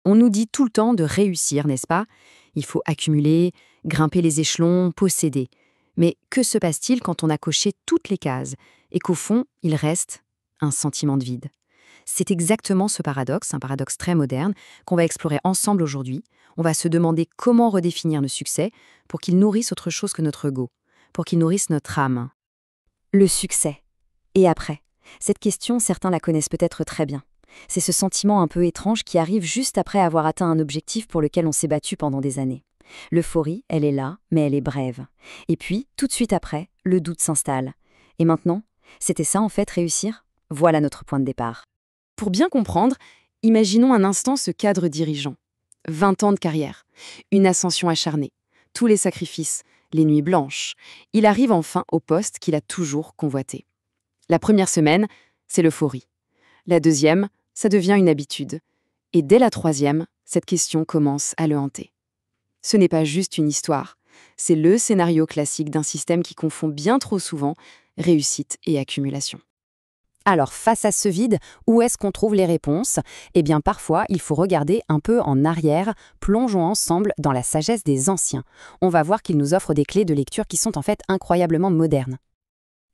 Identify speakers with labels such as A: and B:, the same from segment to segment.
A: On nous dit tout le temps de réussir, n'est-ce pas? Il faut accumuler, grimper les échelons, posséder. Mais que se passe-t-il quand on a coché toutes les cases et qu'au fond, il reste un sentiment de vide? C'est exactement ce paradoxe, un paradoxe très moderne, qu'on va explorer ensemble aujourd'hui. On va se demander comment redéfinir le succès pour qu'il nourrisse autre chose que notre ego, pour qu'il nourrisse notre âme.
B: Le succès. Et après? Cette question, certains la connaissent peut-être très bien. C'est ce sentiment un peu étrange qui arrive juste après avoir atteint un objectif pour lequel on s'est battu pendant des années. L'euphorie, elle est là, mais elle est brève. Et puis, tout de suite après, le doute s'installe. Et maintenant, c'était ça en fait réussir? Voilà notre point de départ.
A: Pour bien comprendre, imaginons un instant ce cadre dirigeant. 20 ans de carrière, une ascension acharnée, tous les sacrifices, les nuits blanches. Il arrive enfin au poste qu'il a toujours convoité. La première semaine, c'est l'euphorie. La deuxième, ça devient une habitude. Et dès la troisième, cette question commence à le hanter. Ce n'est pas juste une histoire, c'est le scénario classique d'un système qui confond bien trop souvent réussite et accumulation.
B: Alors, face à ce vide, où est-ce qu'on trouve les réponses? Eh bien, parfois, il faut regarder un peu en arrière. Plongeons ensemble dans la sagesse des anciens. On va voir qu'ils nous offrent des clés de lecture qui sont en fait incroyablement modernes.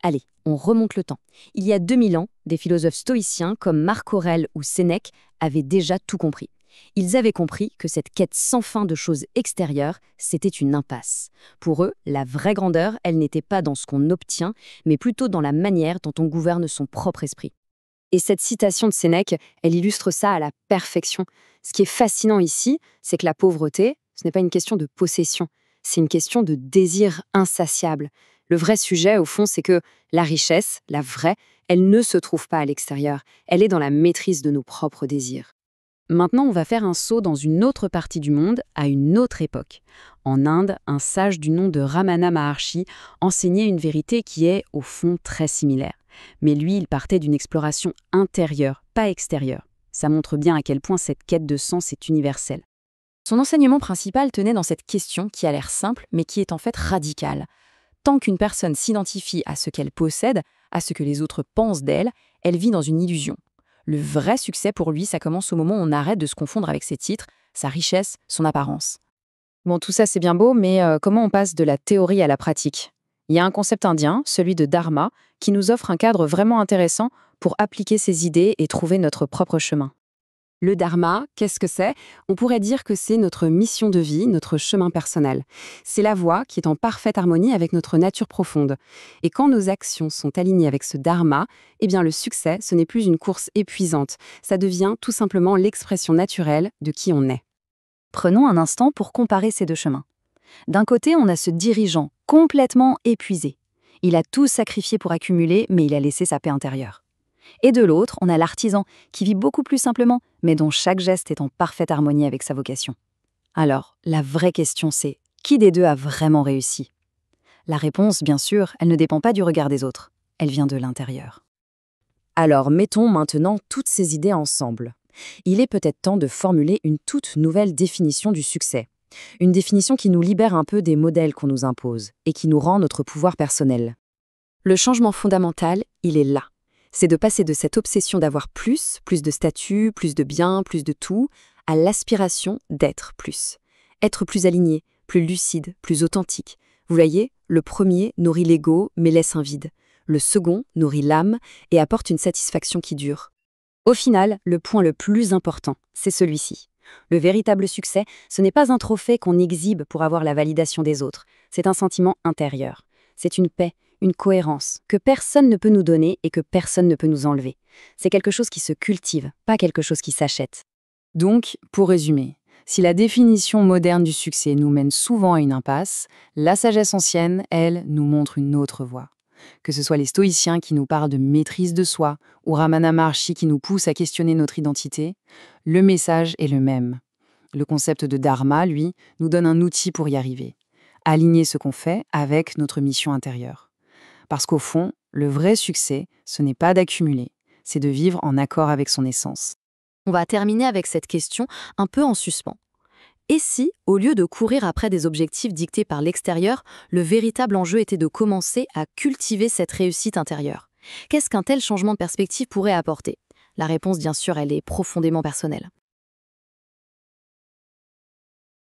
B: Allez, on remonte le temps. Il y a 2000 ans, des philosophes stoïciens comme Marc Aurèle ou Sénèque avaient déjà tout compris. Ils avaient compris que cette quête sans fin de choses extérieures, c'était une impasse. Pour eux, la vraie grandeur, elle n'était pas dans ce qu'on obtient, mais plutôt dans la manière dont on gouverne son propre esprit. Et cette citation de Sénèque, elle illustre ça à la perfection. Ce qui est fascinant ici, c'est que la pauvreté, ce n'est pas une question de possession, c'est une question de désir insatiable. Le vrai sujet, au fond, c'est que la richesse, la vraie, elle ne se trouve pas à l'extérieur, elle est dans la maîtrise de nos propres désirs. Maintenant, on va faire un saut dans une autre partie du monde, à une autre époque. En Inde, un sage du nom de Ramana Maharshi enseignait une vérité qui est, au fond, très similaire. Mais lui, il partait d'une exploration intérieure, pas extérieure. Ça montre bien à quel point cette quête de sens est universelle.
A: Son enseignement principal tenait dans cette question qui a l'air simple, mais qui est en fait radicale. Tant qu'une personne s'identifie à ce qu'elle possède, à ce que les autres pensent d'elle, elle vit dans une illusion. Le vrai succès pour lui, ça commence au moment où on arrête de se confondre avec ses titres, sa richesse, son apparence. Bon, tout ça c'est bien beau, mais comment on passe de la théorie à la pratique? Il y a un concept indien, celui de dharma, qui nous offre un cadre vraiment intéressant pour appliquer ces idées et trouver notre propre chemin. Le dharma, qu'est-ce que c'est? On pourrait dire que c'est notre mission de vie, notre chemin personnel. C'est la voie qui est en parfaite harmonie avec notre nature profonde. Et quand nos actions sont alignées avec ce dharma, eh bien le succès, ce n'est plus une course épuisante. Ça devient tout simplement l'expression naturelle de qui on est.
B: Prenons un instant pour comparer ces deux chemins. D'un côté, on a ce dirigeant complètement épuisé. Il a tout sacrifié pour accumuler, mais il a laissé sa paix intérieure. Et de l'autre, on a l'artisan qui vit beaucoup plus simplement, mais dont chaque geste est en parfaite harmonie avec sa vocation. Alors, la vraie question c'est, qui des deux a vraiment réussi? La réponse, bien sûr, elle ne dépend pas du regard des autres, elle vient de l'intérieur. Alors, mettons maintenant toutes ces idées ensemble. Il est peut-être temps de formuler une toute nouvelle définition du succès. Une définition qui nous libère un peu des modèles qu'on nous impose et qui nous rend notre pouvoir personnel. Le changement fondamental, il est là. C'est de passer de cette obsession d'avoir plus de statut, plus de biens, plus de tout, à l'aspiration d'être plus. Être plus aligné, plus lucide, plus authentique. Vous voyez, le premier nourrit l'ego mais laisse un vide. Le second nourrit l'âme et apporte une satisfaction qui dure. Au final, le point le plus important, c'est celui-ci. Le véritable succès, ce n'est pas un trophée qu'on exhibe pour avoir la validation des autres. C'est un sentiment intérieur. C'est une paix, une cohérence que personne ne peut nous donner et que personne ne peut nous enlever. C'est quelque chose qui se cultive, pas quelque chose qui s'achète.
A: Donc, pour résumer, si la définition moderne du succès nous mène souvent à une impasse, la sagesse ancienne, elle, nous montre une autre voie. Que ce soit les stoïciens qui nous parlent de maîtrise de soi ou Ramana Maharshi qui nous pousse à questionner notre identité, le message est le même. Le concept de dharma, lui, nous donne un outil pour y arriver. Aligner ce qu'on fait avec notre mission intérieure. Parce qu'au fond, le vrai succès, ce n'est pas d'accumuler, c'est de vivre en accord avec son essence.
B: On va terminer avec cette question un peu en suspens. Et si, au lieu de courir après des objectifs dictés par l'extérieur, le véritable enjeu était de commencer à cultiver cette réussite intérieure? Qu'est-ce qu'un tel changement de perspective pourrait apporter? La réponse, bien sûr, elle est profondément personnelle.